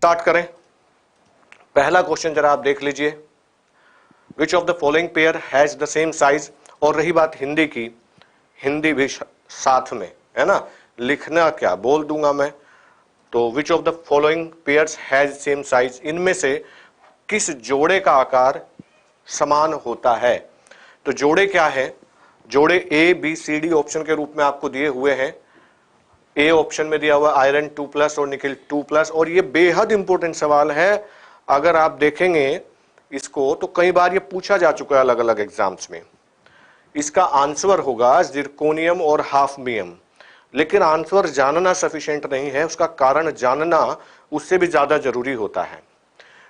Start करें। पहला question जरा आप देख लीजिए, विच of the following pair has the same size. और रही बात हिंदी की, हिंदी भी साथ में है ना, लिखना क्या बोल दूंगा मैं। तो विच of the following pairs has same size, इनमें से किस जोड़े का आकार समान होता है। तो जोड़े क्या है, जोड़े A B C D option के रूप में आपको दिए हुए हैं। ए ऑप्शन में दिया हुआ आयरन 2+ और निकेल 2+। और ये बेहद इंपॉर्टेंट सवाल है, अगर आप देखेंगे इसको तो कई बार ये पूछा जा चुका है अलग अलग एग्जाम्स में। इसका आंसर होगा जिरकोनियम और हाफनियम। लेकिन आंसर जानना सफिशिएंट नहीं है, उसका कारण जानना उससे भी ज्यादा जरूरी होता है।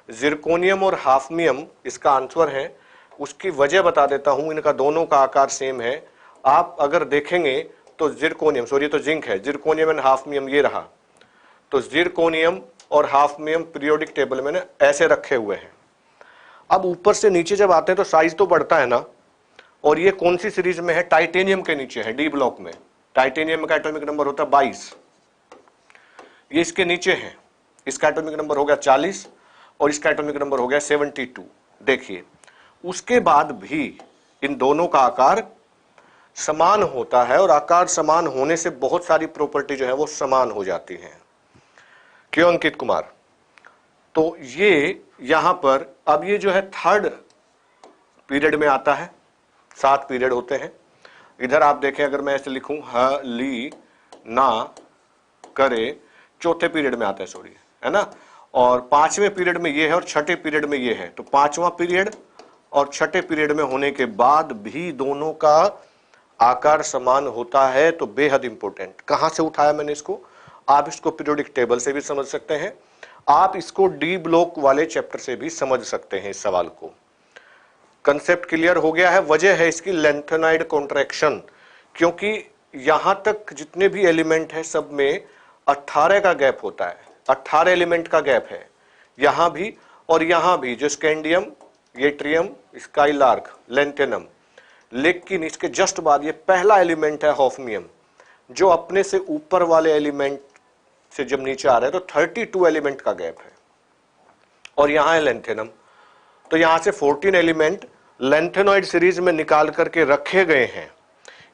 जिरकोनियम और हाफनियम इसका आंसर है, उसकी वजह बता देता हूं। इनका दोनों का आकार सेम है। आप अगर देखेंगे तो जिरकोनियम, सॉरी तो जिंक है, जिरकोनियम एंड हाफनियम ये रहा। तो जिरकोनियम और हाफनियम पीरियोडिक टेबल में ऐसे रखे हुए हैं। अब ऊपर से नीचे जब आते हैं तो साइज तो बढ़ता है ना। और ये कौन सी सीरीज में है, टाइटेनियम के नीचे है, डी ब्लॉक में। टाइटेनियम का एटॉमिक नंबर होता है 22, ये इसके नीचे है। इसका एटॉमिक नंबर हो गया 40 और इसका एटॉमिक नंबर हो गया 72। देखिए उसके बाद भी इन दोनों का आकार समान होता है, और आकार समान होने से बहुत सारी प्रॉपर्टी जो है वो समान हो जाती हैं। क्यों अंकित कुमार? तो ये यहां पर अब ये जो है थर्ड पीरियड में आता है, 7 पीरियड होते हैं। इधर आप देखें, अगर मैं ऐसे लिखूं ह ली ना करे, चौथे पीरियड में आता है, सॉरी है ना। और 5वें पीरियड में ये है और छठे पीरियड में ये है। तो 5वां पीरियड और छठे पीरियड में होने के बाद भी दोनों का आकार समान होता है। तो बेहद इंपॉर्टेंट। कहां से उठाया मैंने इसको, आप इसको पीरियोडिक टेबल से भी समझ सकते हैं, आप इसको डी ब्लॉक वाले चैप्टर से भी समझ सकते हैं। इस सवाल को कंसेप्ट क्लियर हो गया है। वजह है इसकी लेंथेनॉइड कॉन्ट्रैक्शन, क्योंकि यहां तक जितने भी एलिमेंट है सब में 18 का गैप होता है। 18 एलिमेंट का गैप है यहां भी और यहां भी, जो स्कैंडियम, येट्रियम, स्काईलार्क, लेंटेनम। लेकिन इसके जस्ट बाद ये पहला एलिमेंट है हॉफनियम, जो अपने से ऊपर वाले एलिमेंट से जब नीचे आ रहा है तो 32 एलिमेंट का गैप है। और यहां है लेंथेनम। तो यहां से 14 एलिमेंट लेंथेनॉइड सीरीज में निकाल करके रखे गए हैं,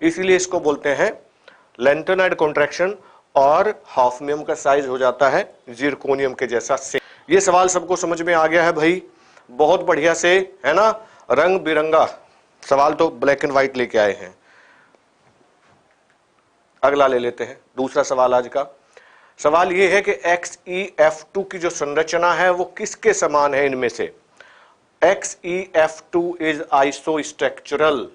इसीलिए इसको बोलते हैं लेंथेनॉइड कॉन्ट्रैक्शन। और हॉफनियम का साइज हो जाता है जिरकोनियम के जैसा सेम। ये सवाल सबको समझ में आ गया है भाई, बहुत बढ़िया से, है ना। रंग बिरंगा सवाल तो ब्लैक एंड व्हाइट लेके आए हैं। अगला ले लेते हैं, दूसरा सवाल आज का। सवाल यह है कि XeF2 की जो संरचना है वो किसके समान है इनमें से। XeF2 इज आइसोस्ट्रक्चरल,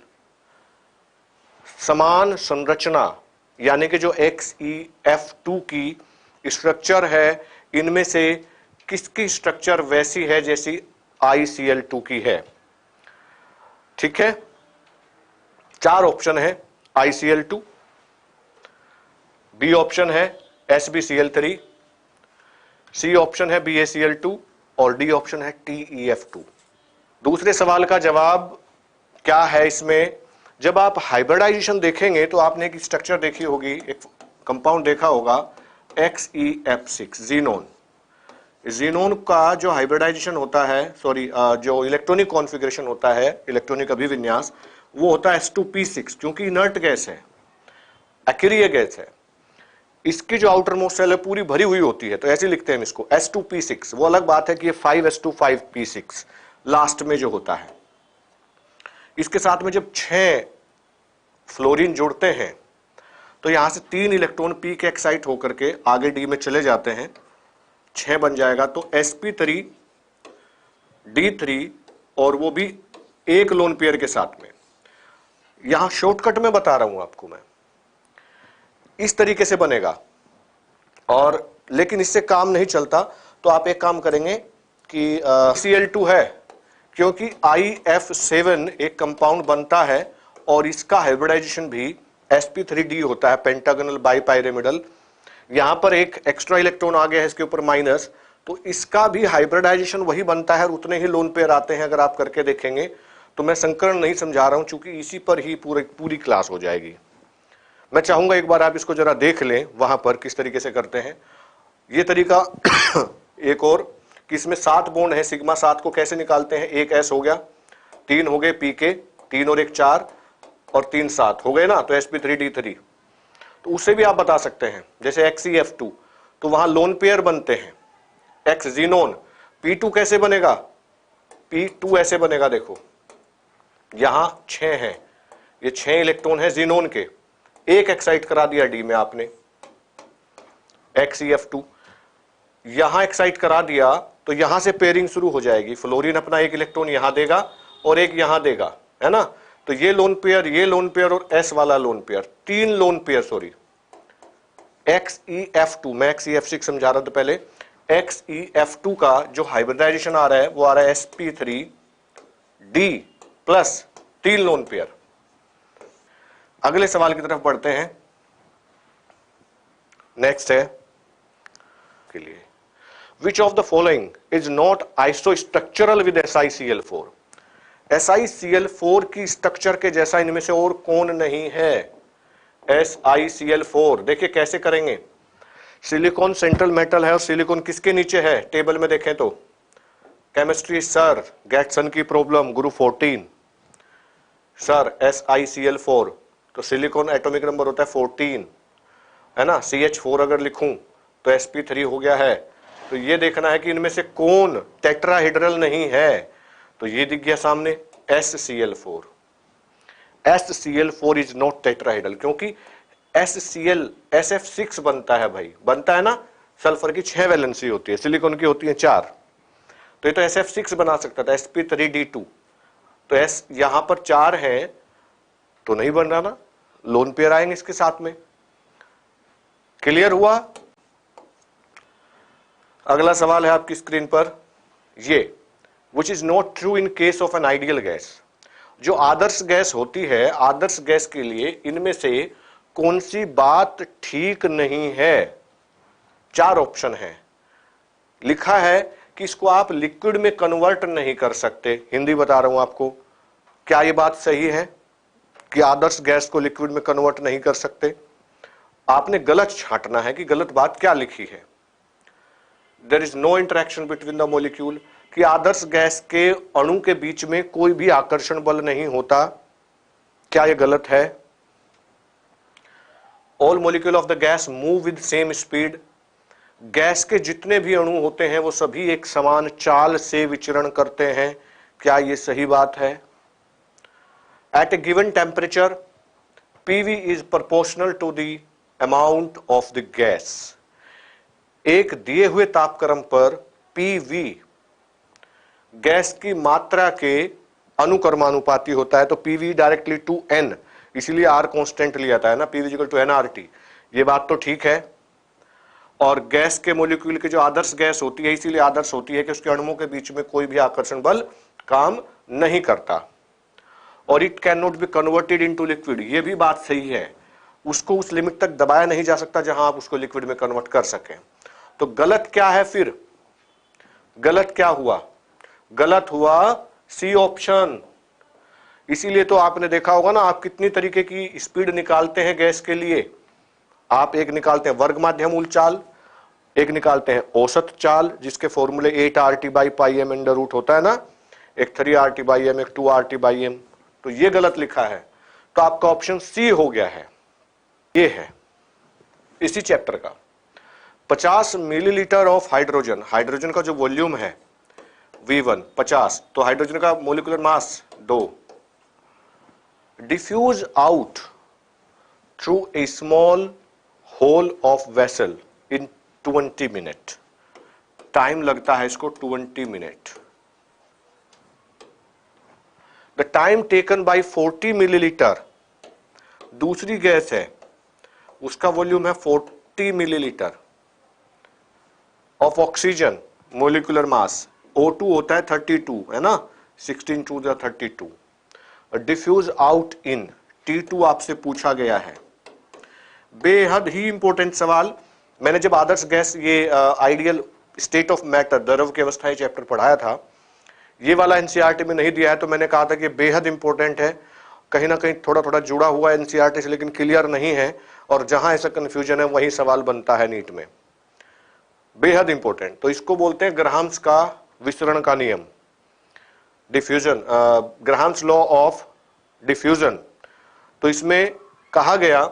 समान संरचना, यानी कि जो XeF2 की स्ट्रक्चर है इनमें से किसकी स्ट्रक्चर वैसी है जैसी ICl2 की है। ठीक है, 4 ऑप्शन है, ICl2, बी ऑप्शन है SbCl3, सी ऑप्शन है BaCl2 और डी ऑप्शन है TeF2। दूसरे सवाल का जवाब क्या है इसमें, जब आप हाइब्रिडाइजेशन देखेंगे तो आपने एक स्ट्रक्चर देखी होगी, एक कंपाउंड देखा होगा XeF6 जीनोन। जीनोन का जो हाइब्रिडाइजेशन होता है, सॉरी जो इलेक्ट्रॉनिक कॉन्फ़िगरेशन होता है, इलेक्ट्रॉनिक अभिविन्यास, वो होता है S2P6, क्योंकि इनर्ट गैस है, अकेरिय गैस है। इसकी जो आउटर मोस्ट सेल है पूरी भरी हुई होती है, तो ऐसे लिखते हैं हम इसको S2P6। वो अलग बात है कि ये 5s2 5p6 लास्ट में जो होता है। इसके साथ में जब 6 फ्लोरीन जुड़ते हैं तो यहां से 3 इलेक्ट्रॉन पी के एक्साइट होकर के आगे डी में चले जाते हैं, 6 बन जाएगा। तो sp3 D3 और वो भी एक लोन पेयर के साथ में। यहां शॉर्टकट में बता रहा हूं आपको मैं, इस तरीके से बनेगा। और लेकिन इससे काम नहीं चलता, तो आप एक काम करेंगे कि Cl2 है, क्योंकि IF7 एक कंपाउंड बनता है और इसका हाइब्रिडाइजेशन भी sp3d होता है, पेंटागोनल बाइपाइरामिडल। यहां पर एक एक्स्ट्रा इलेक्ट्रॉन आ गया है इसके ऊपर माइनस, तो इसका भी हाइब्रिडाइजेशन वही बनता है और उतने ही लोन पेयर आते हैं। अगर आप करके देखेंगे तो मैं संकरण नहीं समझा रहा हूं, क्योंकि इसी पर ही पूरी क्लास हो जाएगी। मैं चाहूंगा एक बार आप इसको जरा देख लें वहां पर किस तरीके से करते हैं। ये तरीका एक और कि इसमें 7 बॉन्ड है, सिग्मा 7 को कैसे निकालते हैं, एक S हो गया, 3 हो गए पी के, 3 और 1 4 और 3 7 हो गए ना, तो sp3d3। तो उससे भी आप बता सकते हैं, जैसे XeF2 तो वहां लोन पेयर बनते हैं, X जीनोन, P2 कैसे बनेगा, P2 ऐसे बनेगा, देखो यहां 6 है, ये 6 इलेक्ट्रॉन है जीनोन के, एक एक्साइट करा दिया डी में आपने XeF2, यहां एक्साइट करा दिया तो यहां से पेयरिंग शुरू हो जाएगी, फ्लोरीन अपना एक इलेक्ट्रॉन यहां देगा और एक यहां देगा, है ना, तो ये लोन पेयर, ये लोन पेयर और S वाला lone pair, 3 lone pair, sorry XeF2, मैं XeF6 समझा रहा था पहले, XeF2 का जो हाइब्रिडाइजेशन आ रहा है वो आ रहा है sp3d प्लस 3 लोन पेयर। अगले सवाल की तरफ बढ़ते हैं, नेक्स्ट है के लिए, which of the following is not isostructural with SiCl4, SiCl4 की स्ट्रक्चर के जैसा इनमें से और कौन नहीं है, SiCl4, देखिए कैसे करेंगे, सिलिकॉन सेंट्रल मेटल है और सिलिकॉन किसके नीचे है, टेबल में देखें तो केमिस्ट्री सर, गैटसन की प्रॉब्लम गुरु 14 सर, SiCl4 तो सिलिकॉन एटॉमिक नंबर होता है 14, है ना, CH4 अगर लिखूं तो sp3 हो गया है, तो ये देखना है कि इनमें से कौन टेट्राहेड्रल नहीं है, तो ये दिख गया सामने SCl4, SCl4 is not tetrahedral, क्योंकि SCl SF6 बनता है भाई, बनता है ना, सल्फर की 6 वैलेंसी होती है, सिलिकॉन की होती है 4, तो ये तो SF6 बना सकता था, sp3d2, तो S यहां पर 4 है तो नहीं बन रहा ना, लोन पेयर आएंगे इसके साथ में, क्लियर हुआ। अगला सवाल है आपकी स्क्रीन पर, ये which is not true in case of an ideal gas, जो आदर्श गैस होती है, आदर्श गैस के लिए इनमें से कौन सी बात ठीक नहीं है, 4 ऑप्शन है, लिखा है कि इसको आप लिक्विड में कन्वर्ट नहीं कर सकते, हिंदी बता रहा हूं आपको, क्या ये बात सही है कि आदर्श गैस को लिक्विड में कन्वर्ट नहीं कर सकते, आपने गलत छांटना है कि गलत बात क्या लिखी है, there is no interaction between the molecule, कि आदर्श गैस के अणु के बीच में कोई भी आकर्षण बल नहीं होता, क्या यह गलत है, all molecule of the gas move with same speed, gas के जितने भी अणु होते हैं वो सभी एक समान चाल से विचरण करते हैं, क्या यह सही बात है, at a given temperature PV is proportional to the amount of the gas, एक दिए हुए तापक्रम पर PV गैस की मात्रा के अनुक्रमानुपाती होता है, तो PV डायरेक्टली टू N, इसीलिए R कांस्टेंट लिया था, है ना, PV इक्वल टू nRT, ये बात तो ठीक है, और गैस के मॉलिक्यूल की जो आदर्श गैस होती है, इसीलिए आदर्श होती है कि उसके अणुओं के बीच में कोई भी आकर्षण बल काम नहीं करता, और it can not be converted into liquid, ये भी बात सही है, उसको उस लिमिट तक दबाया नहीं जा सकता जहां आप उसको लिक्विड में कन्वर्ट कर सकें, तो गलत क्या है फिर, गलत क्या हुआ, गलत हुआ सी ऑप्शन, इसीलिए तो आपने देखा होगा ना, आप कितनी तरीके की स्पीड निकालते हैं गैस के लिए, आप एक निकालते हैं वर्ग माध्यमूल चाल, एक निकालते हैं औसत चाल जिसके फॉर्मूले 8RT/πm अंडर रूट होता है ना, एक 3RT/m, एक 2RT/m, तो ये गलत लिखा है, तो आपका ऑप्शन सी हो गया है, ये है इसी चैप्टर का, 50 मिलीलीटर ऑफ हाइड्रोजन, हाइड्रोजन का जो वॉल्यूम है V1 50, तो हाइड्रोजन का molecular mass 2, diffuse out through a small hole of vessel in 20 minute, time लगता है इसको 20 minute, the time taken by 40 millilitre, दूसरी गैस है उसका वॉल्यूम है 40 millilitre of oxygen, molecular mass O2 होता है 32, है ना, 16 to the 32, diffuse out in T2 आपसे पूछा गया है, बेहद ही इंपॉर्टेंट सवाल, मैंने जब आदर्श गैस ये आइडियल स्टेट ऑफ मैटर द्रव की अवस्था चैप्टर पढ़ाया था, ये वाला एनसीईआरटी में नहीं दिया है, तो मैंने कहा था कि बेहद इंपॉर्टेंट है, कहीं ना कहीं थोड़ा थोड़ा जुड़ा हुआ है एनसीईआरटी से, लेकिन क्लियर नहीं है, और जहां ऐसा कंफ्यूजन है वही सवाल बनता है नीट में, बेहद इंपॉर्टेंट। तो इसको बोलते हैं ग्राहम्स का विसरण का नियम, diffusion, Graham's law of diffusion. तो इसमें कहा गया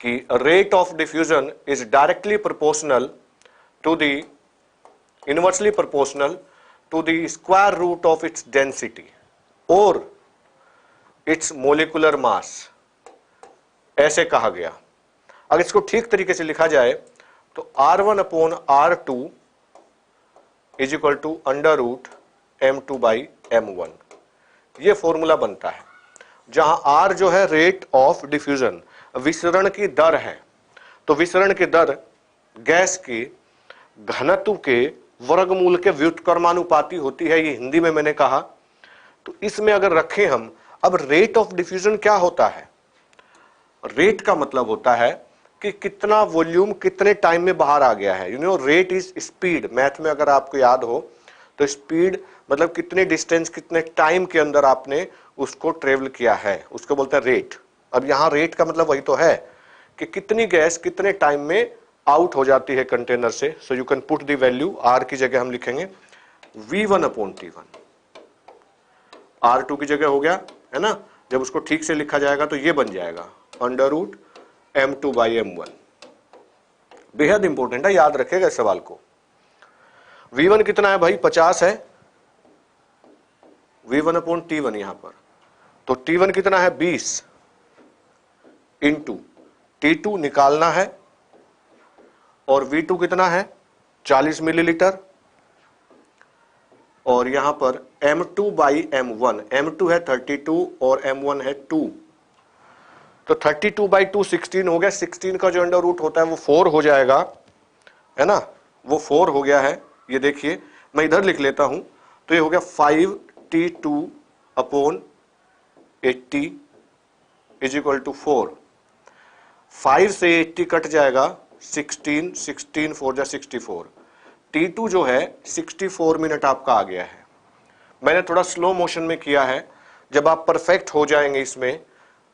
कि rate of diffusion is directly proportional to the inversely proportional to the square root of its density और इट्स मोलिकुलर मास, ऐसे कहा गया। अगर इसको ठीक तरीके से लिखा जाए तो R1/R2 is equal to under root M2/M1, ये फॉर्मूला बनता है, जहां R जो है रेट ऑफ डिफ्यूजन, विसरण की दर है। तो विसरण की दर गैस की घनत्व के वर्गमूल के व्युत्क्रमानुपाती होती है, ये हिंदी में मैंने कहा। तो इसमें अगर रखें हम, अब रेट ऑफ डिफ्यूजन क्या होता है? रेट का मतलब होता है कि कितना वॉल्यूम कितने टाइम में बाहर आ गया है। रेट इज स्पीड, मैथ में अगर आपको याद हो तो स्पीड मतलब कितने डिस्टेंस, कितने टाइम के अंदर आपने उसको ट्रेवल किया है, उसको बोलते हैं रेट। अब यहां रेट का मतलब वही तो है कि कितनी गैस कितने टाइम में आउट हो जाती है कंटेनर से। So you can put the value, R की जगह हम लिखेंगे V1/T1, R2 की जगह हो गया, है ना। जब उसको ठीक से लिखा जाएगा तो ये बन जाएगा अंडर रूट M2/M1। बेहद इंपॉर्टेंट है, याद रखेगा इस सवाल को। V1 कितना है भाई? 50 है, V1/T1 यहां पर। तो T1 कितना है? 20 इंटू T2 निकालना है, और V2 कितना है? 40 मिलीलीटर, और यहां पर M2/M1, M2 है 32 और M1 है 2, तो 32/2 16 हो गया। 16 का जो अंडर रूट होता है वो 4 हो जाएगा, है ना, वो 4 हो गया है। ये देखिए मैं इधर लिख लेता हूं, तो ये हो गया 5T2/80 इज इक्वल टू 4। 5 से 80 कट जाएगा, 16 4 जा 64। T2 जो है 64 मिनट आपका आ गया है। मैंने थोड़ा स्लो मोशन में किया है। जब आप परफेक्ट हो जाएंगे इसमें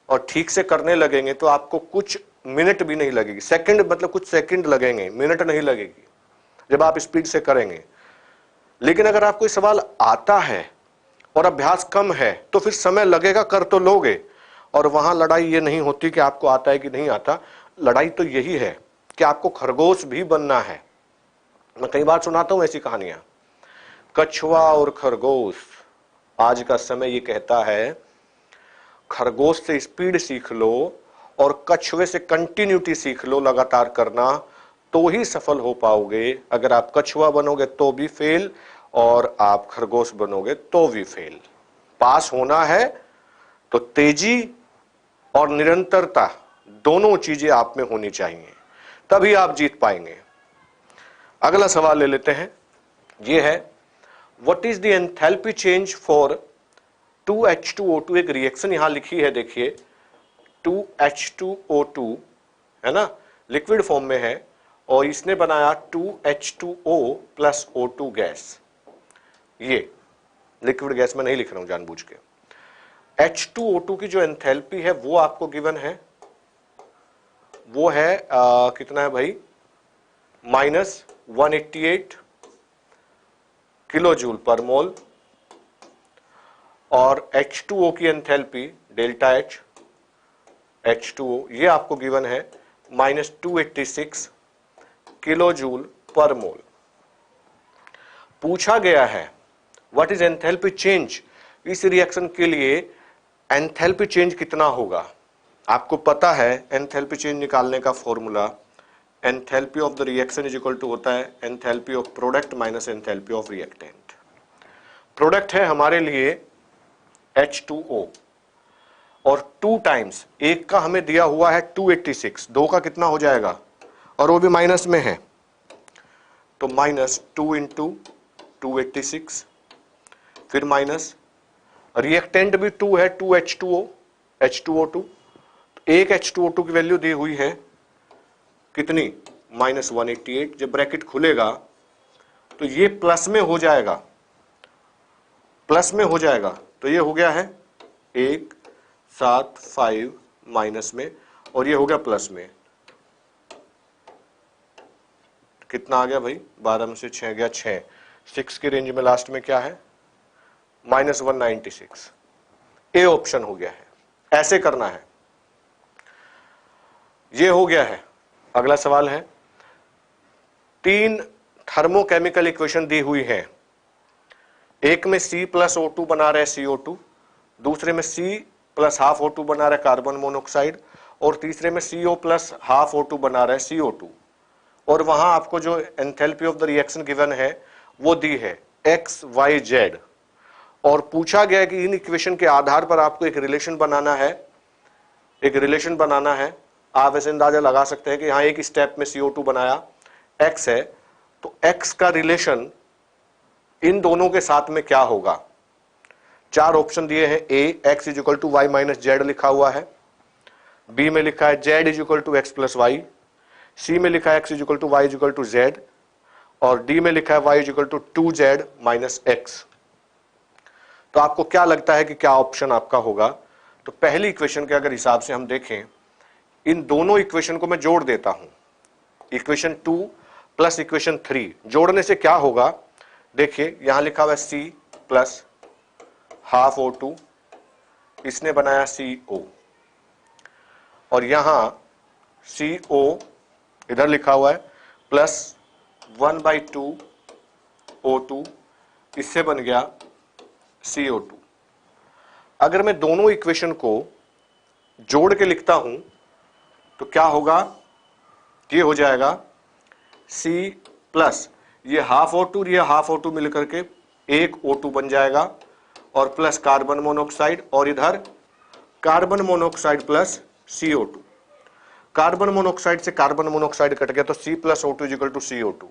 और ठीक से करने लगेंगे तो आपको कुछ मिनट भी नहीं लगेगी, सेकंड मतलब कुछ सेकंड लगेंगे, मिनट नहीं लगेगी जब आप स्पीड से करेंगे। लेकिन अगर आपको सवाल आता है और अभ्यास कम है तो फिर समय लगेगा, कर तो लोगे। और वहां लड़ाई ये नहीं होती कि आपको आता है कि नहीं आता, लड़ाई तो यही है कि आपको खरगोश भी बनना है। मैं कई बार सुनाता हूं ऐसी कहानियां, कछुआ और खरगोश। आज का समय ये कहता है खरगोश से स्पीड सीख लो और कछुए से कंटिन्यूटी सीख लो, लगातार करना, तो ही सफल हो पाओगे। अगर आप कछुआ बनोगे तो भी फेल, और आप खरगोश बनोगे तो भी फेल। पास होना है तो तेजी और निरंतरता दोनों चीजें आप में होनी चाहिए, तभी आप जीत पाएंगे। अगला सवाल ले लेते हैं, ये है what is the enthalpy change for 2H2O2। एक रिएक्शन यहां लिखी है, देखिए 2H2O2, है ना, लिक्विड फॉर्म में है, और इसने बनाया 2H2O प्लस O2 गैस। ये लिक्विड गैस में नहीं लिख रहा हूं जानबूझ के। H2O2 की जो एंथैल्पी है वो आपको गिवन है, वो है कितना है भाई? -188 किलो जूल पर मोल। और H2O की एंथैल्पी डेल्टा H H2O ये आपको गिवन है -286 किलो जूल पर मोल। पूछा गया है व्हाट इज एंथैल्पी चेंज, इस रिएक्शन के लिए एंथैल्पी चेंज कितना होगा। आपको पता है एंथैल्पी चेंज निकालने का formula, enthalpy of the reaction is equal to होता है enthalpy of product minus enthalpy of reactant. Product है हमारे लिए H2O, और 2 टाइम्स, एक का हमें दिया हुआ है 286, 2 का कितना हो जाएगा, और वो भी माइनस में है, तो -2 इंटू 286, फिर माइनस, रिएक्टेंट भी 2 है, 2H2O H2O2, एक H2O2 की वैल्यू दी हुई है कितनी, -188। जब ब्रैकेट खुलेगा तो ये प्लस में हो जाएगा, प्लस में हो जाएगा, तो ये हो गया है 175 माइनस में, और ये हो गया प्लस में। कितना आ गया भाई, 12 में से 6 गया 6, 6 की रेंज में लास्ट में क्या है, -196। ए ऑप्शन हो गया है, ऐसे करना है। ये हो गया है। अगला सवाल है, 3 थर्मोकेमिकल इक्वेशन दी हुई है, एक में C+O2 बना रहा है CO2, दूसरे में C प्लस हाफ O2 बना रहा है कार्बन मोनोऑक्साइड, और तीसरे में CO प्लस हाफ O2 बना रहा है CO2, और वहां आपको जो enthalpy of the reaction given है वो दी है x, y, z, और पूछा गया है कि इन इक्वेशन के आधार पर आपको एक रिलेशन बनाना है, एक रिलेशन बनाना है। आप ऐसे अंदाजा लगा सकते हैं कि यहाँ एक स्टेप में CO2 बनाया, x है, तो x का रिलेशन इन दोनों के साथ में क्या होगा। 4 ऑप्शन दिए हैं, A x is equal to Y minus Z लिखा हुआ है, बी में लिखा है z is equal to x plus Y, C में लिखा है x is equal to Y is equal to Z, और डी में लिखा है y is equal to 2z minus X. तो आपको क्या लगता है कि क्या ऑप्शन आपका होगा। तो पहली इक्वेशन के अगर हिसाब से हम देखें, इन दोनों इक्वेशन को मैं जोड़ देता हूं, इक्वेशन 2 प्लस इक्वेशन 3 जोड़ने से क्या होगा, देखिए यहां लिखा हुआ है C प्लस हाफ O2, इसने बनाया CO, और यहां CO इधर लिखा हुआ है प्लस 1/2 O2, इससे बन गया CO2। अगर मैं दोनों इक्वेशन को जोड़ के लिखता हूं तो क्या होगा, ये हो जाएगा C प्लस ये हाफ O2 ये हाफ O2 मिलकर के एक O2 बन जाएगा, और प्लस कार्बन मोनोऑक्साइड, और इधर carbon monoxide plus CO2, carbon monoxide से कार्बन मोनोऑक्साइड कट गया तो C plus O2 is equal to CO2।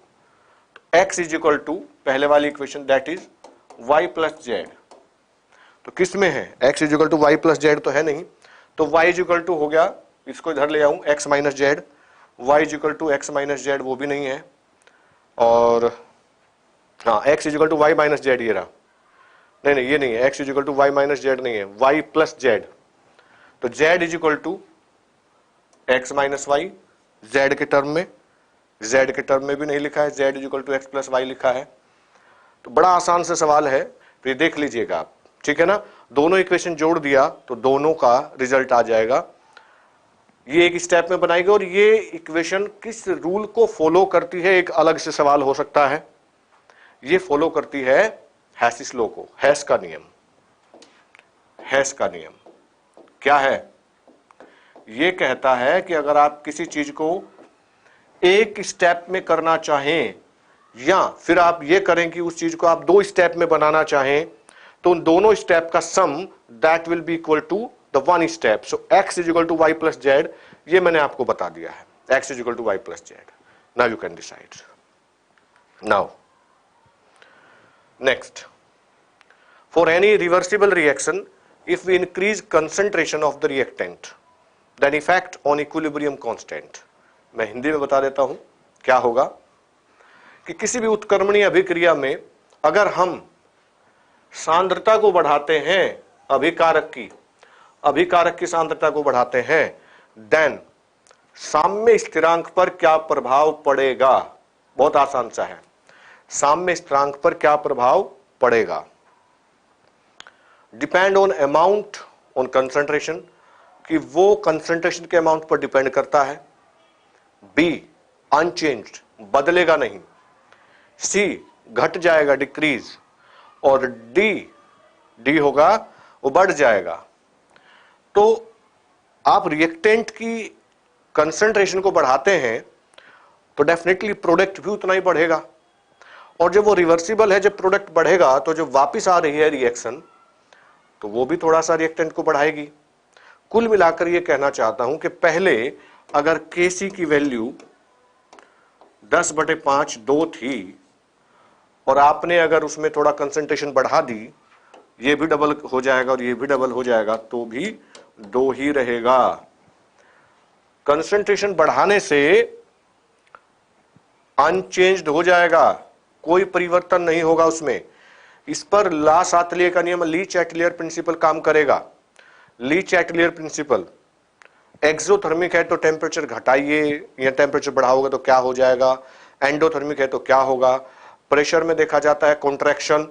x is equal to पहले वाली equation that is y plus z, तो किस में है, x is equal to Y plus z तो है नहीं, तो y इज इक्वल टू हो गया, इसको इधर ले आऊं x minus z, y is equal to x minus z वो भी नहीं है, और हाँ x is equal to Y minus z ये रहा, नहीं ये नहीं है, x is equal to Y minus z नहीं है, y प्लस जेड, तो z is equal to x minus y, z के टर्म में, जेड के टर्म में भी नहीं लिखा है, z is equal to x plus Y लिखा है। तो बड़ा आसान सा सवाल है, फिर देख लीजिएगा आप, ठीक है ना। दोनों इक्वेशन जोड़ दिया तो दोनों का रिजल्ट आ जाएगा, ये एक स्टेप में बनाएगा, और ये इक्वेशन किस रूल को फॉलो करती है एक अलग से सवाल हो सकता है। ये फॉलो करती है हैसिस लॉ को, हैस का नियम। हैस का नियम क्या है, ये कहता है कि अगर आप किसी चीज को एक स्टेप में करना चाहें, या फिर आप ये करें कि उस चीज को आप 2 स्टेप में बनाना चाहें, तो उन दोनों स्टेप का sum that will be equal to the 1 step. So x is equal to Y plus Z, ये मैंने आपको बता दिया है, x is equal to Y plus Z. Now you can decide. Now next, for any reversible reaction if we increase concentration of the reactant then effect on equilibrium constant. मैं हिंदी में बता देता हूं क्या होगा, कि किसी भी उत्क्रमणीय अभिक्रिया में अगर हम सांद्रता को बढ़ाते हैं, अभिकारक की सांद्रता को बढ़ाते हैं, देन साम्य स्थिरांक पर क्या प्रभाव पड़ेगा। बहुत आसान सा है, साम्य स्थिरांक पर क्या प्रभाव पड़ेगा, depend on amount on concentration, कि वो कंसंट्रेशन के अमाउंट पर डिपेंड करता है। बी अनचेंज्ड, बदलेगा नहीं। सी घट जाएगा, डिक्रीज, और डी होगा वो बढ़ जाएगा। तो आप रिएक्टेंट की कंसंट्रेशन को बढ़ाते हैं तो डेफिनेटली प्रोडक्ट भी उतना ही बढ़ेगा, और जब वो रिवर्सिबल है, जब प्रोडक्ट बढ़ेगा तो जब वापस आ रही है रिएक्शन तो वो भी थोड़ा सा रिएक्टेंट को बढ़ाएगी। कुल मिलाकर ये कहना चाहता हूं कि पहले अगर Kc की वैल्यू 10/5 2 थी, और आपने अगर उसमें थोड़ा कंसंट्रेशन बढ़ा दी, ये भी डबल हो जाएगा और ये भी डबल हो जाएगा, तो भी 2 ही रहेगा। कंसंट्रेशन बढ़ाने से अनचेंज्ड हो जाएगा, कोई परिवर्तन नहीं होगा उसमें। इस पर ला सातलिए का नियम, ली चैटलियर प्रिंसिपल काम करेगा। ली चैटलियर प्रिंसिपल, एक्सोथर्मिक है तो टेम्परेचर घटाइए या टेम्परेचर बढ़ाओगे तो क्या हो जाएगा, एंडोथर्मिक है तो क्या होगा, प्रेशर में देखा जाता है कॉन्ट्रैक्शन,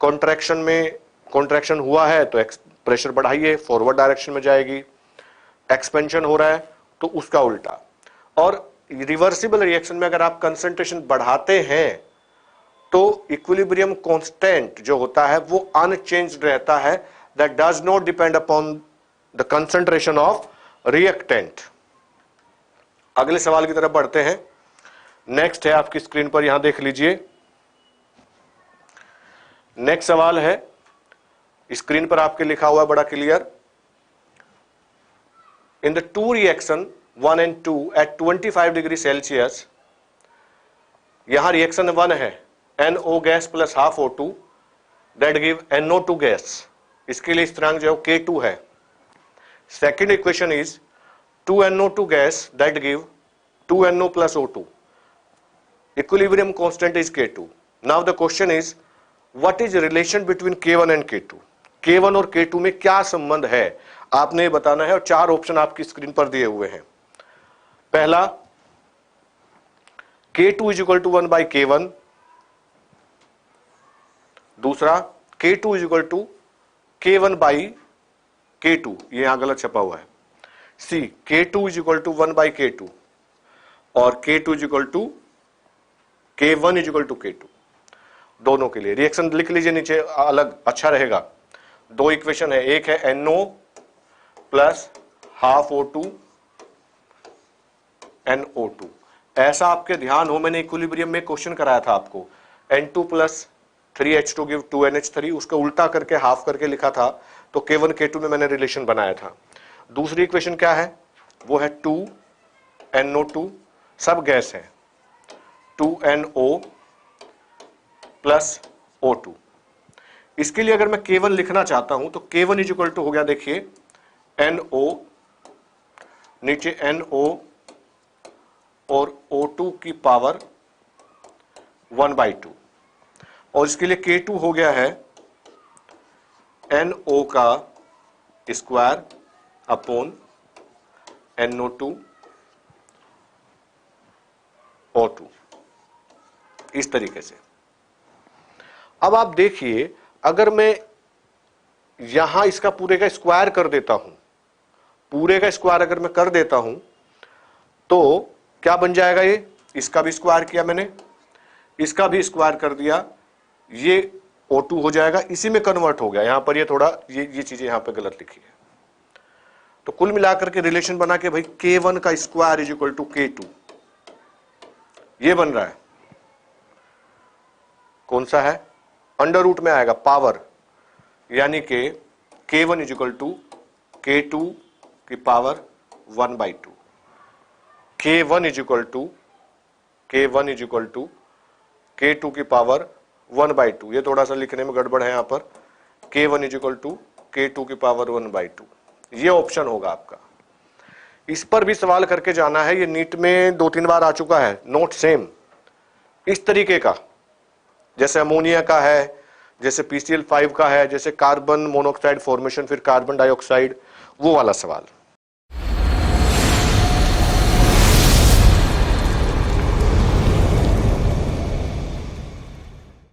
कॉन्ट्रैक्शन में कॉन्ट्रैक्शन हुआ है तो प्रेशर बढ़ाइए, फॉरवर्ड डायरेक्शन में जाएगी, एक्सपेंशन हो रहा है तो उसका उल्टा। और रिवर्सिबल रिएक्शन में अगर आप कंसंट्रेशन बढ़ाते हैं तो इक्विलिब्रियम कांस्टेंट जो होता है वो अनचेंज्ड रहता है, that does not depend upon the concentration of reactant. अगले सवाल की तरफ बढ़ते हैं। नेक्स्ट है आपकी स्क्रीन पर, यहां देख लीजिए। नेक्स्ट सवाल है, स्क्रीन पर आपके लिखा हुआ है बड़ा clear, in the two reaction 1 and 2 at 25 degree Celsius, यहां रिएक्शन 1 है NO gas plus half O2 that give NO2 gas, इसके लिए स्थिरांक जो है K2 है। Second equation is 2NO2 gas that give 2NO plus O2, equilibrium constant is K2। Now the question is what is relation between K1 and K2, K1 और K2 में क्या संबंध है आपने बताना है, और 4 ऑप्शन आपकी स्क्रीन पर दिए हुए हैं। पहला K2 is equal to 1 by K1, दूसरा K2 is equal to K1 by K2, ये यहां गलत छपा हुआ है। C K2 is equal to 1 by K2 और K2 is equal to K1 is equal to K2, दोनों के लिए रिएक्शन लिख लीजिए नीचे अलग, अच्छा रहेगा। 2 इक्वेशन है, एक है NO plus half O2 NO2। ऐसा आपके ध्यान हो, मैंने इक्विलिब्रियम में क्वेश्चन कराया था आपको, N2 plus 3H2 give 2NH3, उसका उल्टा करके हाफ करके लिखा था, तो K1 K2 में मैंने रिलेशन बनाया था। दूसरी इक्वेशन क्या है, वो है 2NO2, सब गैस है, 2NO प्लस O2। इसके लिए अगर मैं K1 लिखना चाहता हूं तो K1 इज इक्वल टू हो गया, देखिए NO, नीचे NO और O2 की पावर 1/2, और इसके लिए K2 हो गया है NO का स्क्वायर अपॉन NO2 O2, इस तरीके से। अब आप देखिए, अगर मैं यहां इसका पूरे का स्क्वायर कर देता हूं, पूरे का स्क्वायर अगर मैं कर देता हूं तो क्या बन जाएगा, ये इसका भी स्क्वायर किया मैंने, इसका भी स्क्वायर कर दिया, ये O2 हो जाएगा, इसी में कन्वर्ट हो गया। यहां पर ये थोड़ा ये चीजें यहां पे गलत लिखी है। तो कुल मिलाकर के रिलेशन बना के भाई K1 का square is equal to K2, ये बन रहा है। कौन सा है, अंडर रूट में आएगा पावर, यानी कि K1 is equal to K2 की power 1/2, K1 is equal to K2 की पावर 1/2। ये थोड़ा सा लिखने में गड़बड़ है यहां पर, K1 is equal to K2 की पावर 1/2, ये ऑप्शन होगा आपका। इस पर भी सवाल करके जाना है, ये नीट में 2-3 बार आ चुका है, नोट सेम इस तरीके का, जैसे अमोनिया का है, जैसे PCl5 का है, जैसे कार्बन मोनोऑक्साइड फॉर्मेशन, फिर कार्बन डाइऑक्साइड, वो वाला सवाल।